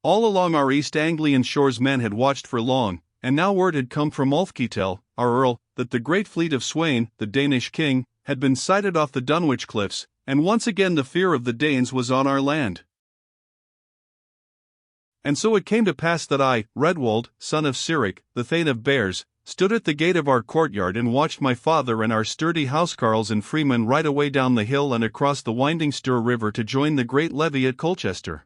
All along our East Anglian shores men had watched for long, and now word had come from Ulfketel, our earl, that the great fleet of Sweyn, the Danish king, had been sighted off the Dunwich cliffs, and once again the fear of the Danes was on our land. And so it came to pass that I, Redwald, son of Sirik, the Thane of Bears, stood at the gate of our courtyard and watched my father and our sturdy housecarls and freemen ride away down the hill and across the winding Ster River to join the great levy at Colchester.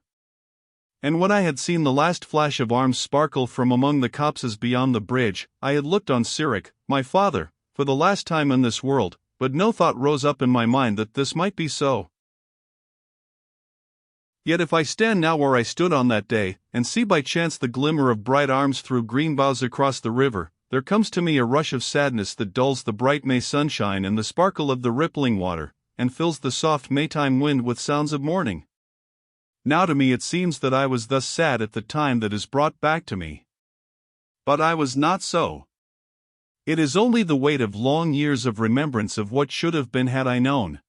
And when I had seen the last flash of arms sparkle from among the copses beyond the bridge, I had looked on Sirik, my father, for the last time in this world, but no thought rose up in my mind that this might be so. Yet if I stand now where I stood on that day, and see by chance the glimmer of bright arms through green boughs across the river, there comes to me a rush of sadness that dulls the bright May sunshine and the sparkle of the rippling water, and fills the soft Maytime wind with sounds of mourning. Now to me it seems that I was thus sad at the time that is brought back to me. But I was not so. It is only the weight of long years of remembrance of what should have been had I known.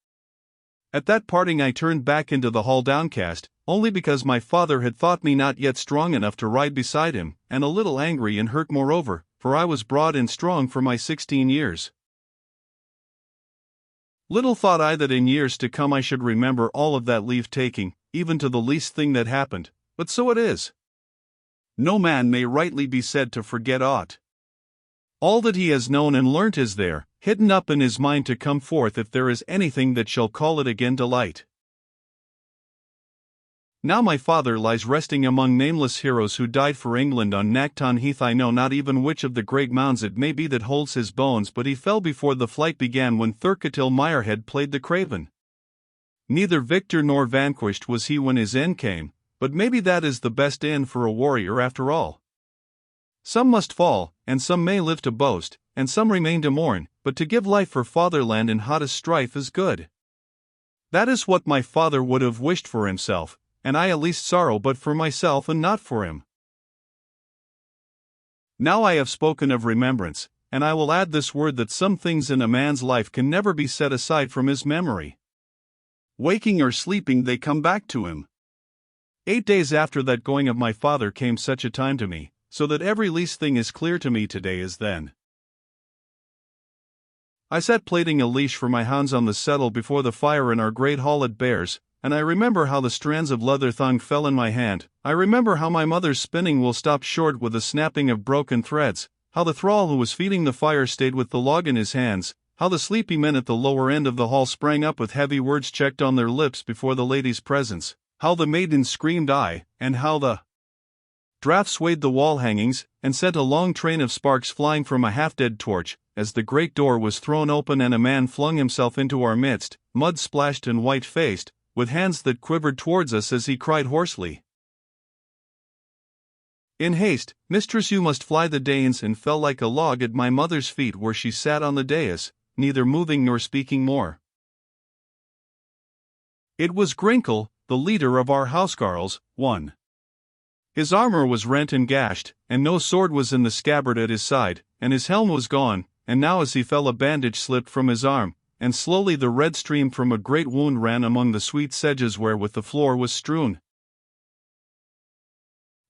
At that parting I turned back into the hall downcast, only because my father had thought me not yet strong enough to ride beside him, and a little angry and hurt moreover, for I was broad and strong for my 16 years. Little thought I that in years to come I should remember all of that leave-taking, even to the least thing that happened, but so it is. No man may rightly be said to forget aught. All that he has known and learnt is there, hidden up in his mind to come forth if there is anything that shall call it again to light. Now my father lies resting among nameless heroes who died for England on Knacton Heath. I know not even which of the great mounds it may be that holds his bones, but he fell before the flight began when Thurketil Mirehead played the craven. Neither victor nor vanquished was he when his end came, but maybe that is the best end for a warrior after all. Some must fall, and some may live to boast, and some remain to mourn, but to give life for fatherland in hottest strife is good. That is what my father would have wished for himself, and I at least sorrow but for myself and not for him. Now I have spoken of remembrance, and I will add this word that some things in a man's life can never be set aside from his memory. Waking or sleeping they come back to him. 8 days after that going of my father came such a time to me, so that every least thing is clear to me today as then. I sat plaiting a leash for my hounds on the settle before the fire in our great hall at Bears, and I remember how the strands of leather thong fell in my hand. I remember how my mother's spinning wheel stopped short with a snapping of broken threads, how the thrall who was feeding the fire stayed with the log in his hands, how the sleepy men at the lower end of the hall sprang up with heavy words checked on their lips before the lady's presence, how the maidens screamed aye, and how the draught swayed the wall hangings, and sent a long train of sparks flying from a half-dead torch, as the great door was thrown open and a man flung himself into our midst, mud-splashed and white-faced, with hands that quivered towards us as he cried hoarsely, "In haste, mistress, you must fly the Danes," and fell like a log at my mother's feet where she sat on the dais, neither moving nor speaking more. It was Grinkle, the leader of our housecarls, one. His armor was rent and gashed, and no sword was in the scabbard at his side, and his helm was gone, and now as he fell a bandage slipped from his arm, and slowly the red stream from a great wound ran among the sweet sedges wherewith the floor was strewn.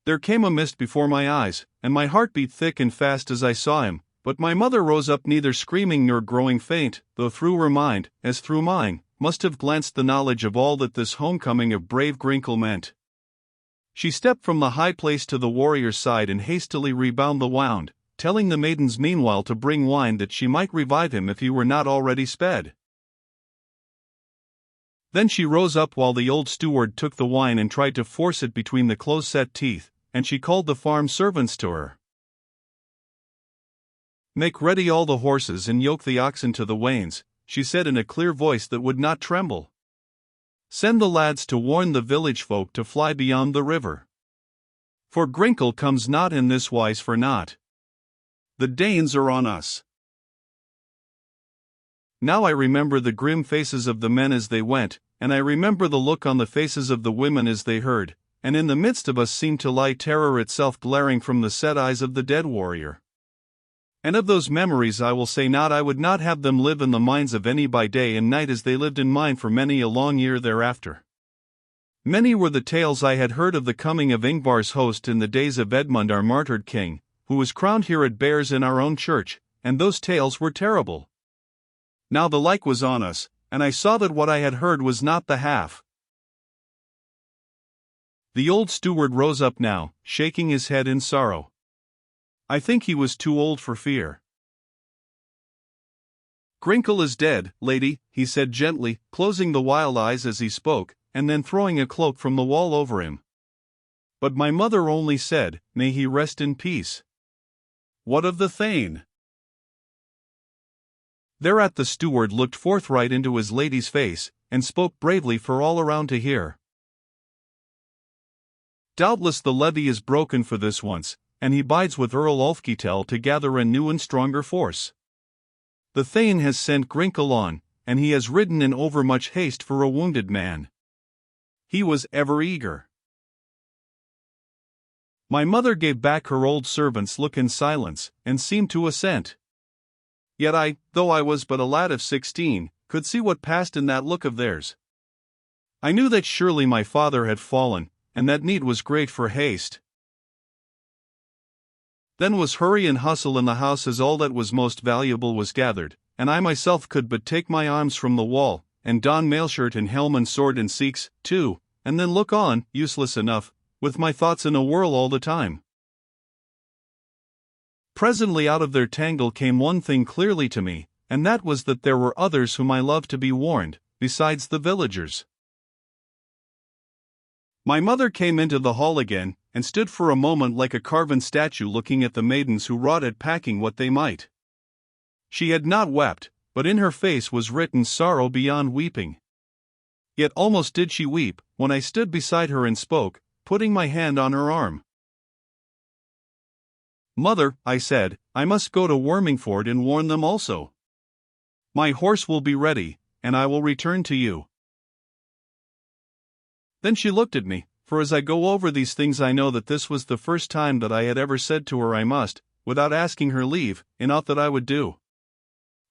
There came a mist before my eyes, and my heart beat thick and fast as I saw him, but my mother rose up neither screaming nor growing faint, though through her mind, as through mine, must have glanced the knowledge of all that this homecoming of brave Grinkle meant. She stepped from the high place to the warrior's side and hastily rebound the wound, telling the maidens meanwhile to bring wine that she might revive him if he were not already sped. Then she rose up while the old steward took the wine and tried to force it between the close-set teeth, and she called the farm servants to her. "Make ready all the horses and yoke the oxen to the wains," she said in a clear voice that would not tremble. "Send the lads to warn the village folk to fly beyond the river. For Grinkle comes not in this wise for naught. The Danes are on us." Now I remember the grim faces of the men as they went, and I remember the look on the faces of the women as they heard, and in the midst of us seemed to lie terror itself glaring from the set eyes of the dead warrior. And of those memories I will say not. I would not have them live in the minds of any by day and night as they lived in mine for many a long year thereafter. Many were the tales I had heard of the coming of Ingvar's host in the days of Edmund our martyred king, who was crowned here at Bears in our own church, and those tales were terrible. Now the like was on us, and I saw that what I had heard was not the half. The old steward rose up now, shaking his head in sorrow. I think he was too old for fear. "Grinkle is dead, lady," he said gently, closing the wild eyes as he spoke, and then throwing a cloak from the wall over him. But my mother only said, "May he rest in peace." "What of the Thane?" Thereat the steward looked forthright into his lady's face, and spoke bravely for all around to hear. "Doubtless the levy is broken for this once, and he bides with Earl Ulfketel to gather a new and stronger force. The Thane has sent Grinkle on, and he has ridden in overmuch haste for a wounded man. He was ever eager." My mother gave back her old servant's look in silence, and seemed to assent. Yet I, though I was but a lad of 16, could see what passed in that look of theirs. I knew that surely my father had fallen, and that need was great for haste. Then was hurry and hustle in the house as all that was most valuable was gathered, and I myself could but take my arms from the wall, and don mailshirt and helm and sword and seeks, too, and then look on, useless enough, with my thoughts in a whirl all the time. Presently out of their tangle came one thing clearly to me, and that was that there were others whom I loved to be warned, besides the villagers. My mother came into the hall again, and stood for a moment like a carven statue looking at the maidens who wrought at packing what they might. She had not wept, but in her face was written sorrow beyond weeping. Yet almost did she weep, when I stood beside her and spoke, putting my hand on her arm. "Mother," I said, "I must go to Wormingford and warn them also. My horse will be ready, and I will return to you." Then she looked at me, for as I go over these things I know that this was the first time that I had ever said to her I must, without asking her leave, in aught that I would do.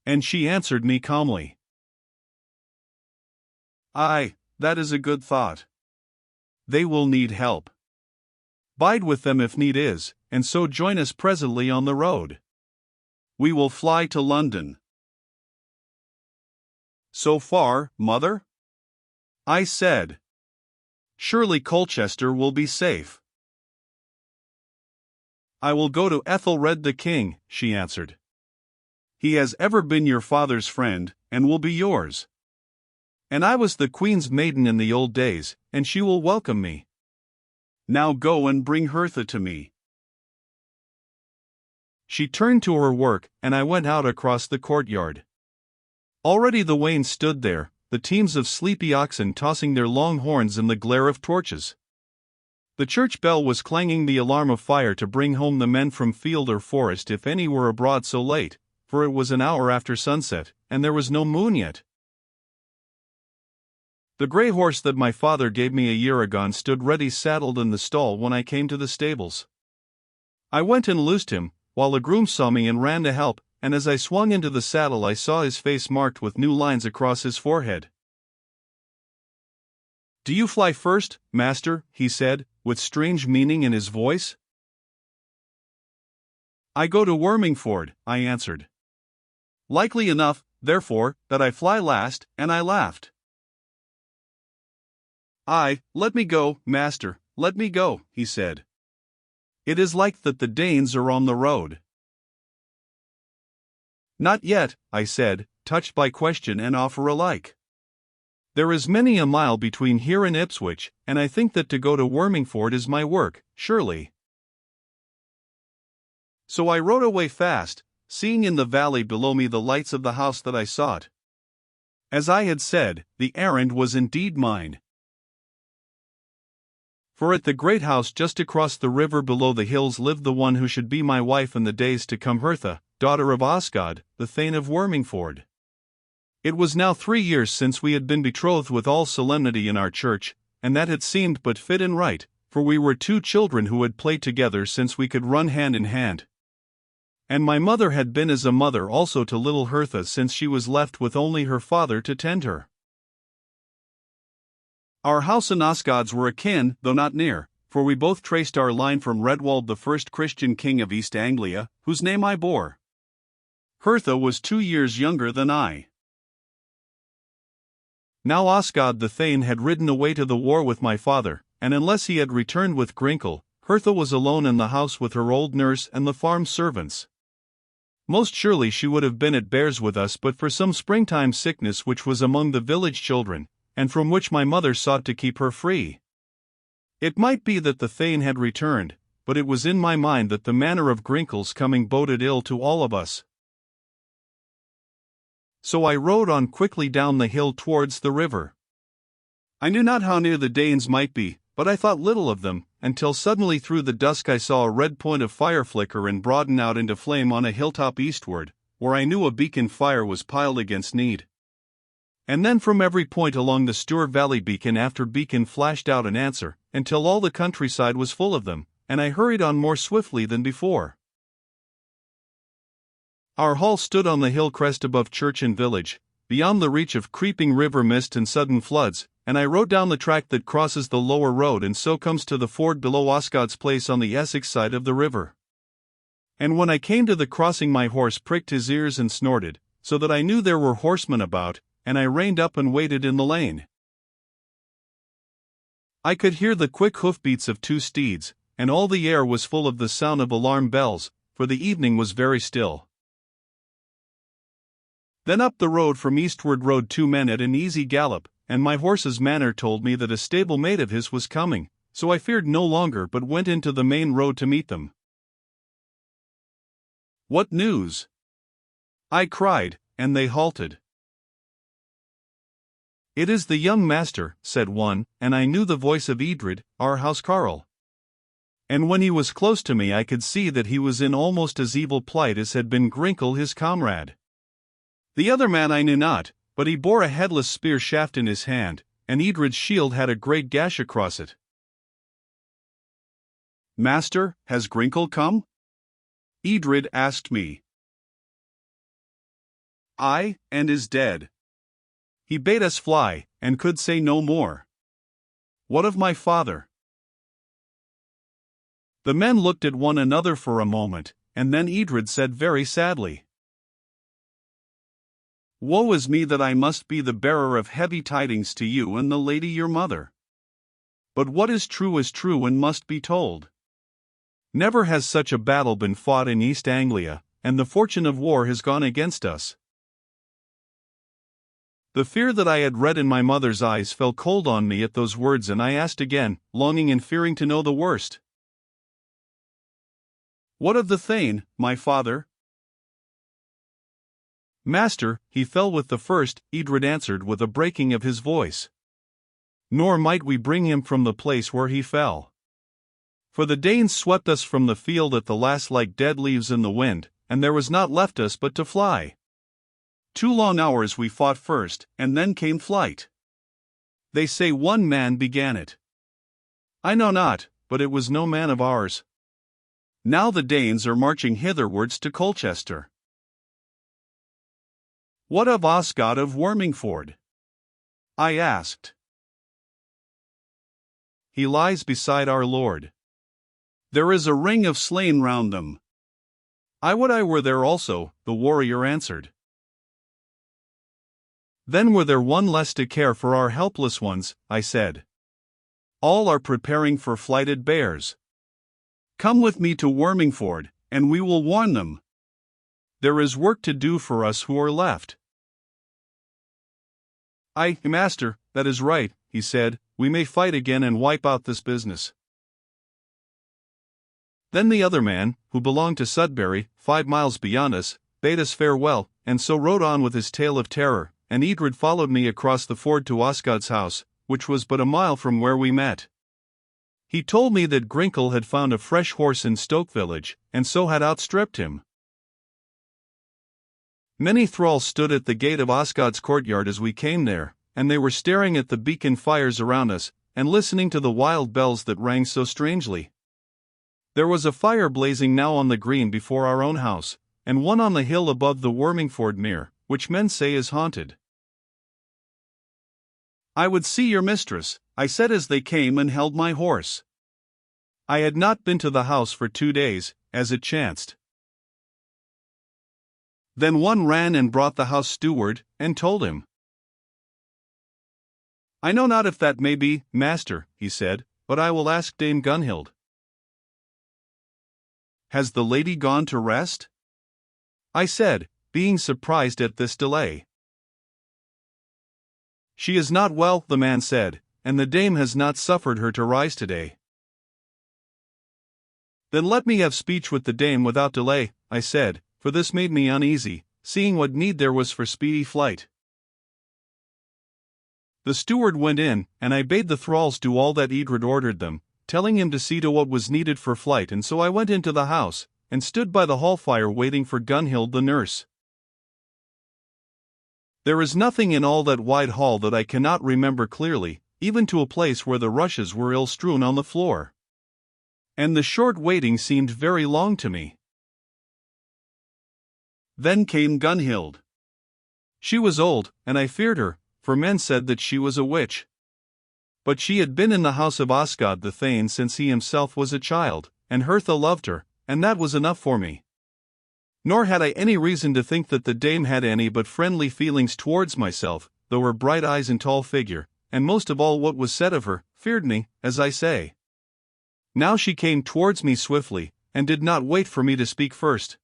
And she answered me calmly. "Aye, that is a good thought. They will need help. Bide with them if need is, and so join us presently on the road. We will fly to London." "So far, mother?" I said. "Surely Colchester will be safe." "I will go to Ethelred the king," she answered. "He has ever been your father's friend, and will be yours. And I was the queen's maiden in the old days, and she will welcome me. Now go and bring Hertha to me." She turned to her work, and I went out across the courtyard. Already the wains stood there, the teams of sleepy oxen tossing their long horns in the glare of torches. The church bell was clanging the alarm of fire to bring home the men from field or forest if any were abroad so late, for it was an hour after sunset, and there was no moon yet. The grey horse that my father gave me a year agone stood ready saddled in the stall when I came to the stables. I went and loosed him, while the groom saw me and ran to help, and as I swung into the saddle I saw his face marked with new lines across his forehead. "Do you fly first, master?" he said, with strange meaning in his voice. "I go to Wormingford," I answered. "Likely enough, therefore, that I fly last," and I laughed. "Aye, let me go, master, let me go," he said. "It is like that the Danes are on the road." "Not yet," I said, touched by question and offer alike. "There is many a mile between here and Ipswich, and I think that to go to Wormingford is my work, surely." So I rode away fast, seeing in the valley below me the lights of the house that I sought. As I had said, the errand was indeed mine. For at the great house just across the river below the hills lived the one who should be my wife in the days to come, Hertha, daughter of Osgod, the Thane of Wormingford. It was now 3 years since we had been betrothed with all solemnity in our church, and that had seemed but fit and right, for we were 2 children who had played together since we could run hand in hand. And my mother had been as a mother also to little Hertha since she was left with only her father to tend her. Our house and Osgod's were akin, though not near, for we both traced our line from Redwald, the first Christian king of East Anglia, whose name I bore. Hertha was 2 years younger than I. Now Osgod the Thane had ridden away to the war with my father, and unless he had returned with Grinkle, Hertha was alone in the house with her old nurse and the farm servants. Most surely she would have been at Bears with us but for some springtime sickness which was among the village children, and from which my mother sought to keep her free. It might be that the Thane had returned, but it was in my mind that the manner of Grinkle's coming boded ill to all of us. So I rode on quickly down the hill towards the river. I knew not how near the Danes might be, but I thought little of them, until suddenly through the dusk I saw a red point of fire flicker and broaden out into flame on a hilltop eastward, where I knew a beacon fire was piled against need. And then from every point along the Stour Valley beacon after beacon flashed out in answer, until all the countryside was full of them, and I hurried on more swiftly than before. Our hall stood on the hill crest above church and village, beyond the reach of creeping river mist and sudden floods, and I rode down the track that crosses the lower road and so comes to the ford below Osgod's place on the Essex side of the river. And when I came to the crossing my horse pricked his ears and snorted, so that I knew there were horsemen about, and I reined up and waited in the lane. I could hear the quick hoofbeats of 2 steeds, and all the air was full of the sound of alarm bells, for the evening was very still. Then up the road from eastward rode 2 men at an easy gallop, and my horse's manner told me that a stable mate of his was coming, so I feared no longer but went into the main road to meet them. "What news?" I cried, and they halted. "It is the young master," said one, and I knew the voice of Edred, our housecarl. And when he was close to me I could see that he was in almost as evil plight as had been Grinkle his comrade. The other man I knew not, but he bore a headless spear shaft in his hand, and Edred's shield had a great gash across it. "Master, has Grinkle come?" Edred asked me. "Aye, and is dead. He bade us fly, and could say no more." "What of my father?" The men looked at one another for a moment, and then Edred said very sadly, "Woe is me that I must be the bearer of heavy tidings to you and the lady your mother. But what is true and must be told. Never has such a battle been fought in East Anglia, and the fortune of war has gone against us." The fear that I had read in my mother's eyes fell cold on me at those words, and I asked again, longing and fearing to know the worst. "What of the Thane, my father?" "Master, he fell with the first," Edred answered with a breaking of his voice. "Nor might we bring him from the place where he fell. For the Danes swept us from the field at the last like dead leaves in the wind, and there was not left us but to fly. 2 long hours we fought first, and then came flight. They say one man began it. I know not, but it was no man of ours. Now the Danes are marching hitherwards to Colchester." "What of Osgod of Wormingford?" I asked. "He lies beside our Lord. There is a ring of slain round them." "I would I were there also," the warrior answered. "Then were there one less to care for our helpless ones," I said. "All are preparing for flighted bears. Come with me to Wormingford, and we will warn them. There is work to do for us who are left." "Aye, master, that is right," he said, "we may fight again and wipe out this business." Then the other man, who belonged to Sudbury, 5 miles beyond us, bade us farewell, and so rode on with his tale of terror, and Edred followed me across the ford to Osgod's house, which was but a mile from where we met. He told me that Grinkle had found a fresh horse in Stoke village, and so had outstripped him. Many thralls stood at the gate of Osgod's courtyard as we came there, and they were staring at the beacon fires around us, and listening to the wild bells that rang so strangely. There was a fire blazing now on the green before our own house, and one on the hill above the Wormingford mere, which men say is haunted. "I would see your mistress," I said as they came and held my horse. I had not been to the house for 2 days, as it chanced. Then one ran and brought the house steward, and told him. I know not if that may be, master, he said, but I will ask Dame Gunhild. Has the lady gone to rest? I said, being surprised at this delay. She is not well, the man said, and the dame has not suffered her to rise today. Then let me have speech with the dame without delay, I said, for this made me uneasy, seeing what need there was for speedy flight. The steward went in, and I bade the thralls do all that Edred ordered them, telling him to see to what was needed for flight, and so I went into the house, and stood by the hall fire waiting for Gunhild the nurse. There is nothing in all that wide hall that I cannot remember clearly, even to a place where the rushes were ill-strewn on the floor. And the short waiting seemed very long to me. Then came Gunhild. She was old, and I feared her, for men said that she was a witch. But she had been in the house of Osgod the Thane since he himself was a child, and Hertha loved her, and that was enough for me. Nor had I any reason to think that the dame had any but friendly feelings towards myself, though her bright eyes and tall figure, and most of all what was said of her, feared me, as I say. Now she came towards me swiftly, and did not wait for me to speak first.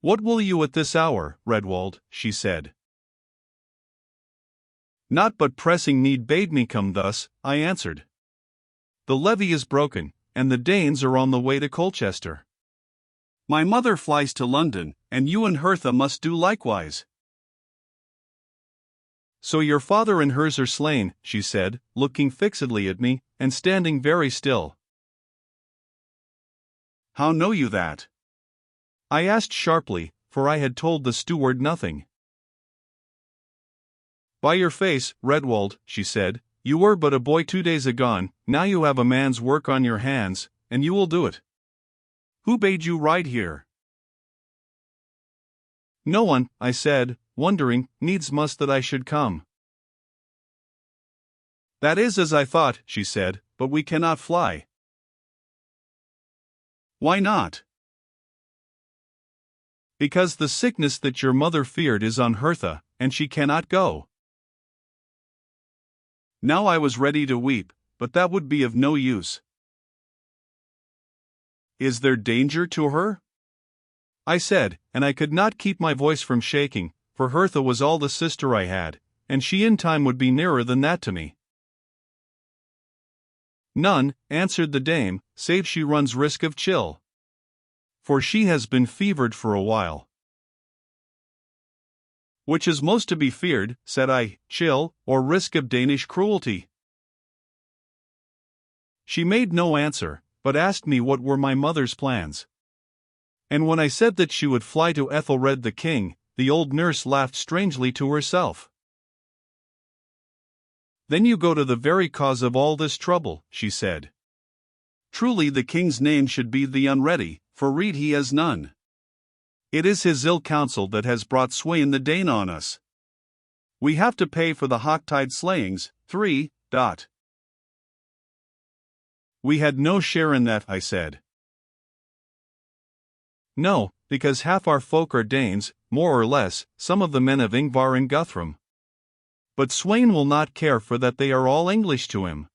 What will you at this hour, Redwald? She said. Not but pressing need bade me come thus, I answered. The levy is broken, and the Danes are on the way to Colchester. My mother flies to London, and you and Hertha must do likewise. So your father and hers are slain, she said, looking fixedly at me, and standing very still. How know you that? I asked sharply, for I had told the steward nothing. By your face, Redwald, she said, you were but a boy 2 days agone, now you have a man's work on your hands, and you will do it. Who bade you ride here? No one, I said, wondering, needs must that I should come. That is as I thought, she said, but we cannot fly. Why not? Because the sickness that your mother feared is on Hertha, and she cannot go. Now I was ready to weep, but that would be of no use. Is there danger to her? I said, and I could not keep my voice from shaking, for Hertha was all the sister I had, and she in time would be nearer than that to me. None, answered the dame, save she runs risk of chill. For she has been fevered for a while. Which is most to be feared, said I, chill, or risk of Danish cruelty? She made no answer, but asked me what were my mother's plans. And when I said that she would fly to Ethelred the king, the old nurse laughed strangely to herself. Then you go to the very cause of all this trouble, she said. Truly the king's name should be the unready, for rede he has none. It is his ill counsel that has brought Sweyn the Dane on us. We have to pay for the Hocktide slayings, 3. We had no share in that, I said. No, because half our folk are Danes, more or less, some of the men of Ingvar and Guthrum. But Sweyn will not care for that, they are all English to him.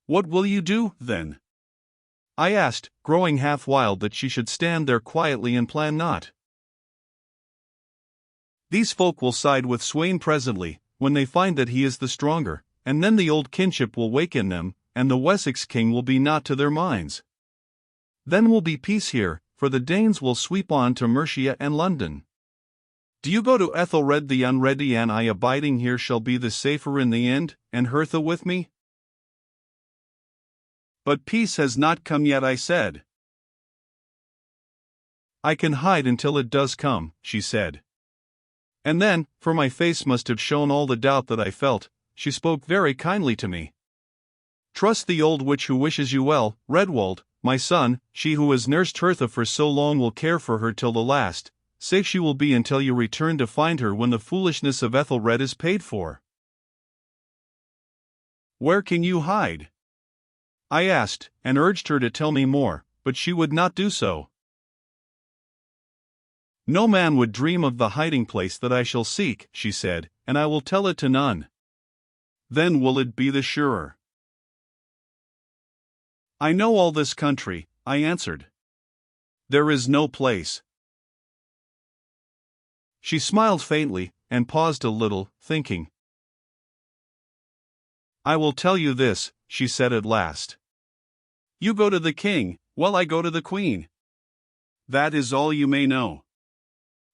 What will you do, then? I asked, growing half wild that she should stand there quietly and plan not. These folk will side with Sweyn presently, when they find that he is the stronger, and then the old kinship will wake in them, and the Wessex king will be not to their minds. Then will be peace here, for the Danes will sweep on to Mercia and London. Do you go to Ethelred the unready, and I abiding here shall be the safer in the end, and Hertha with me? But peace has not come yet, I said. I can hide until it does come, she said. And then, for my face must have shown all the doubt that I felt, she spoke very kindly to me. Trust the old witch who wishes you well, Redwald, my son, she who has nursed Hertha for so long will care for her till the last, safe she will be until you return to find her when the foolishness of Ethelred is paid for. Where can you hide? I asked, and urged her to tell me more, but she would not do so. No man would dream of the hiding place that I shall seek, she said, and I will tell it to none. Then will it be the surer. I know all this country, I answered. There is no place. She smiled faintly, and paused a little, thinking. I will tell you this, she said at last. You go to the king, while I go to the queen. That is all you may know.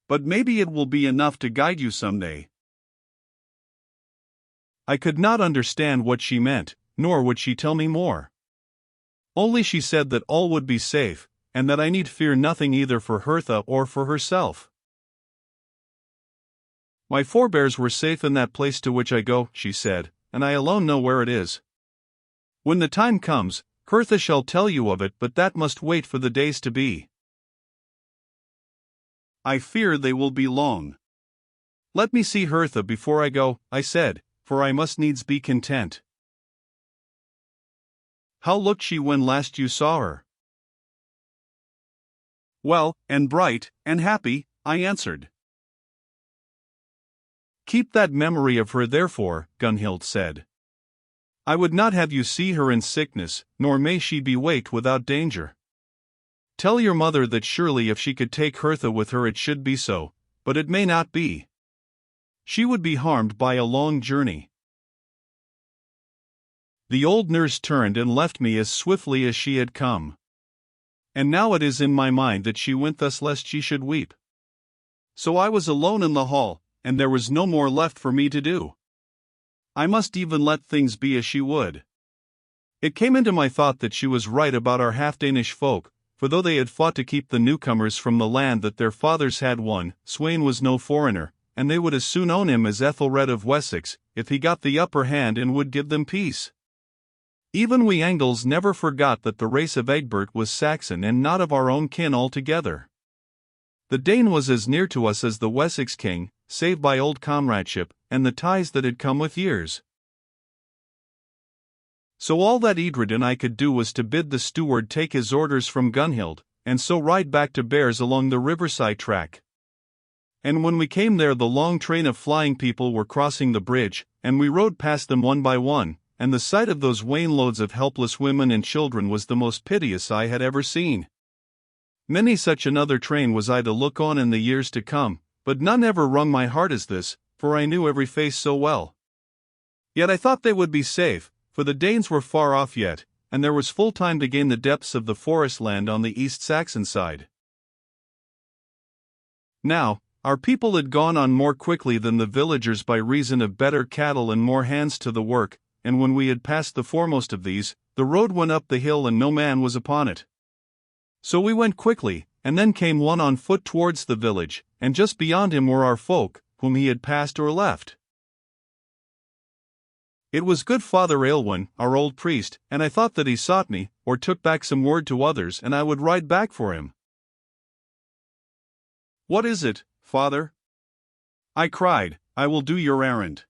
But maybe it will be enough to guide you someday. I could not understand what she meant, nor would she tell me more. Only she said that all would be safe, and that I need fear nothing either for Hertha or for herself. My forebears were safe in that place to which I go, she said, and I alone know where it is. When the time comes, Hertha shall tell you of it, but that must wait for the days to be. I fear they will be long. Let me see Hertha before I go, I said, for I must needs be content. How looked she when last you saw her? Well, and bright, and happy, I answered. Keep that memory of her therefore, Gunhild said. I would not have you see her in sickness, nor may she be waked without danger. Tell your mother that surely if she could take Hertha with her it should be so, but it may not be. She would be harmed by a long journey. The old nurse turned and left me as swiftly as she had come. And now it is in my mind that she went thus lest she should weep. So I was alone in the hall, and there was no more left for me to do. I must even let things be as she would. It came into my thought that she was right about our half-Danish folk, for though they had fought to keep the newcomers from the land that their fathers had won, Sweyn was no foreigner, and they would as soon own him as Ethelred of Wessex, if he got the upper hand and would give them peace. Even we Angles never forgot that the race of Egbert was Saxon and not of our own kin altogether. The Dane was as near to us as the Wessex king, save by old comradeship, and the ties that had come with years. So all that Edred and I could do was to bid the steward take his orders from Gunhild, and so ride back to Bears along the riverside track. And when we came there the long train of flying people were crossing the bridge, and we rode past them one by one, and the sight of those wainloads of helpless women and children was the most piteous I had ever seen. Many such another train was I to look on in the years to come, but none ever wrung my heart as this, for I knew every face so well. Yet I thought they would be safe, for the Danes were far off yet, and there was full time to gain the depths of the forest land on the East Saxon side. Now, our people had gone on more quickly than the villagers by reason of better cattle and more hands to the work, and when we had passed the foremost of these, the road went up the hill and no man was upon it. So we went quickly, and then came one on foot towards the village, and just beyond him were our folk, whom he had passed or left. It was good Father Aylwin, our old priest, and I thought that he sought me, or took back some word to others, and I would ride back for him. What is it, Father? I cried, I will do your errand.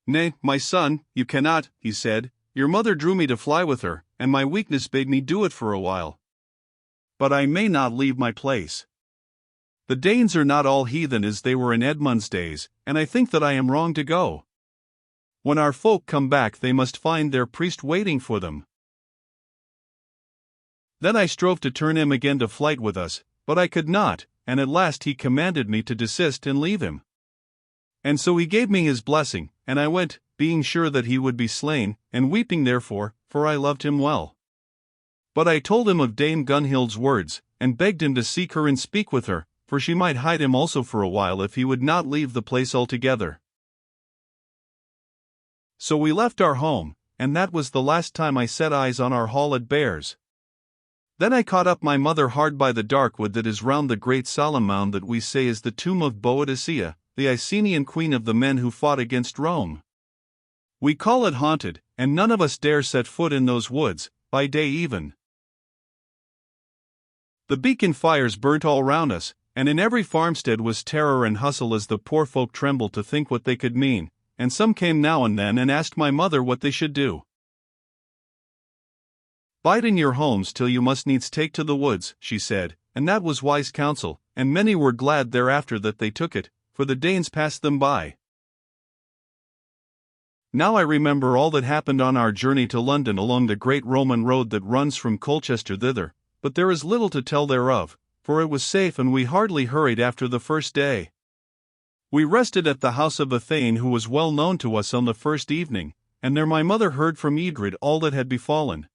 Nay, my son, you cannot, he said, your mother drew me to fly with her, and my weakness bade me do it for a while. But I may not leave my place. The Danes are not all heathen as they were in Edmund's days, and I think that I am wrong to go. When our folk come back they must find their priest waiting for them. Then I strove to turn him again to flight with us, but I could not, and at last he commanded me to desist and leave him. And so he gave me his blessing, and I went, being sure that he would be slain, and weeping therefore, for I loved him well. But I told him of Dame Gunhild's words, and begged him to seek her and speak with her, for she might hide him also for a while if he would not leave the place altogether. So we left our home, and that was the last time I set eyes on our hall at Bears. Then I caught up my mother hard by the dark wood that is round the great solemn mound that we say is the tomb of Boadicea, the Icenian queen of the men who fought against Rome. We call it haunted, and none of us dare set foot in those woods, by day even. The beacon fires burnt all round us, and in every farmstead was terror and hustle as the poor folk trembled to think what they could mean, and some came now and then and asked my mother what they should do. "Bide in your homes till you must needs take to the woods," she said, and that was wise counsel, and many were glad thereafter that they took it, for the Danes passed them by. Now I remember all that happened on our journey to London along the great Roman road that runs from Colchester thither, but there is little to tell thereof, for it was safe and we hardly hurried after the first day. We rested at the house of a thane who was well known to us on the first evening, and there my mother heard from Edred all that had befallen.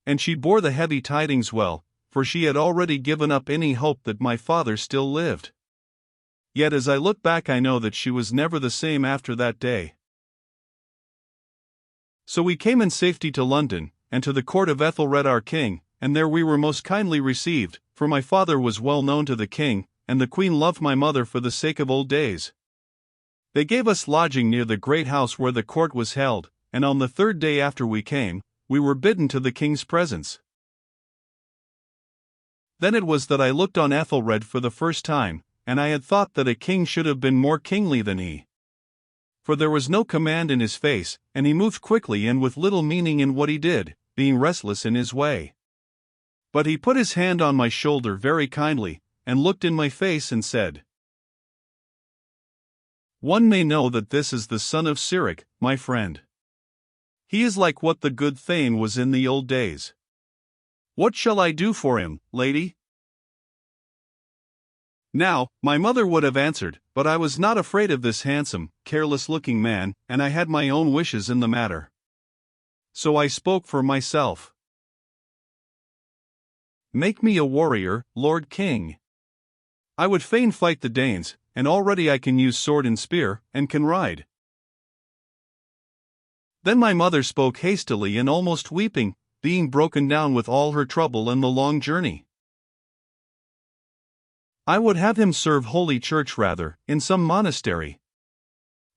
And she bore the heavy tidings well, for she had already given up any hope that my father still lived. Yet as I look back I know that she was never the same after that day. So we came in safety to London, and to the court of Ethelred our king, and there we were most kindly received, for my father was well known to the king, and the queen loved my mother for the sake of old days. They gave us lodging near the great house where the court was held, and on the third day after we came, we were bidden to the king's presence. Then it was that I looked on Ethelred for the first time, and I had thought that a king should have been more kingly than he. For there was no command in his face, and he moved quickly and with little meaning in what he did, being restless in his way. But he put his hand on my shoulder very kindly, and looked in my face and said, "One may know that this is the son of Sirach, my friend. He is like what the good thane was in the old days. What shall I do for him, lady?" Now, my mother would have answered, but I was not afraid of this handsome, careless-looking man, and I had my own wishes in the matter. So I spoke for myself. "Make me a warrior, Lord King. I would fain fight the Danes, and already I can use sword and spear, and can ride." Then my mother spoke hastily and almost weeping, being broken down with all her trouble and the long journey. "I would have him serve Holy Church rather, in some monastery.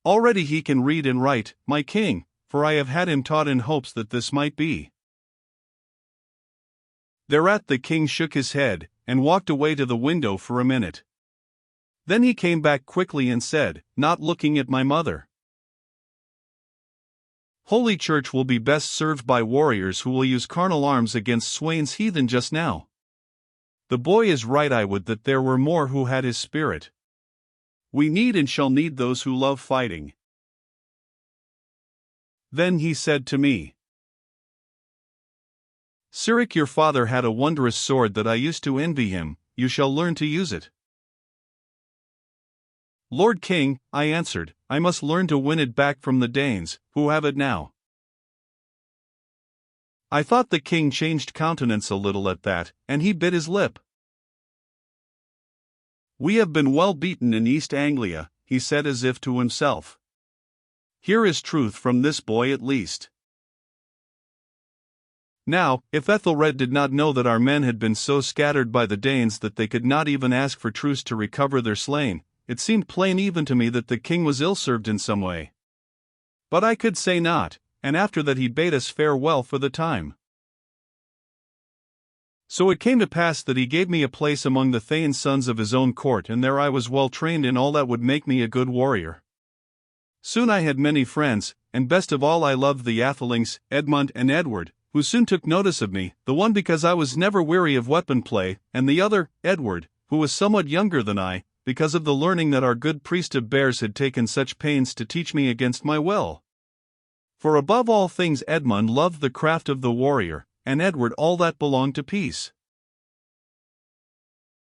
Already he can read and write, my king, for I have had him taught in hopes that this might be." Thereat the king shook his head, and walked away to the window for a minute. Then he came back quickly and said, not looking at my mother, "Holy Church will be best served by warriors who will use carnal arms against Swain's heathen just now. The boy is right. I would that there were more who had his spirit. We need and shall need those who love fighting." Then he said to me, "Sirach, your father had a wondrous sword that I used to envy him. You shall learn to use it." "Lord King," I answered, "I must learn to win it back from the Danes, who have it now." I thought the king changed countenance a little at that, and he bit his lip. "We have been well beaten in East Anglia," he said as if to himself. "Here is truth from this boy at least." Now, if Ethelred did not know that our men had been so scattered by the Danes that they could not even ask for truce to recover their slain, it seemed plain even to me that the king was ill-served in some way. But I could say not, and after that he bade us farewell for the time. So it came to pass that he gave me a place among the thane's sons of his own court, and there I was well trained in all that would make me a good warrior. Soon I had many friends, and best of all I loved the athelings, Edmund and Edward, who soon took notice of me, the one because I was never weary of weapon play, and the other, Edward, who was somewhat younger than I, because of the learning that our good priest of Bears had taken such pains to teach me against my will. For above all things Edmund loved the craft of the warrior, and Edward all that belonged to peace.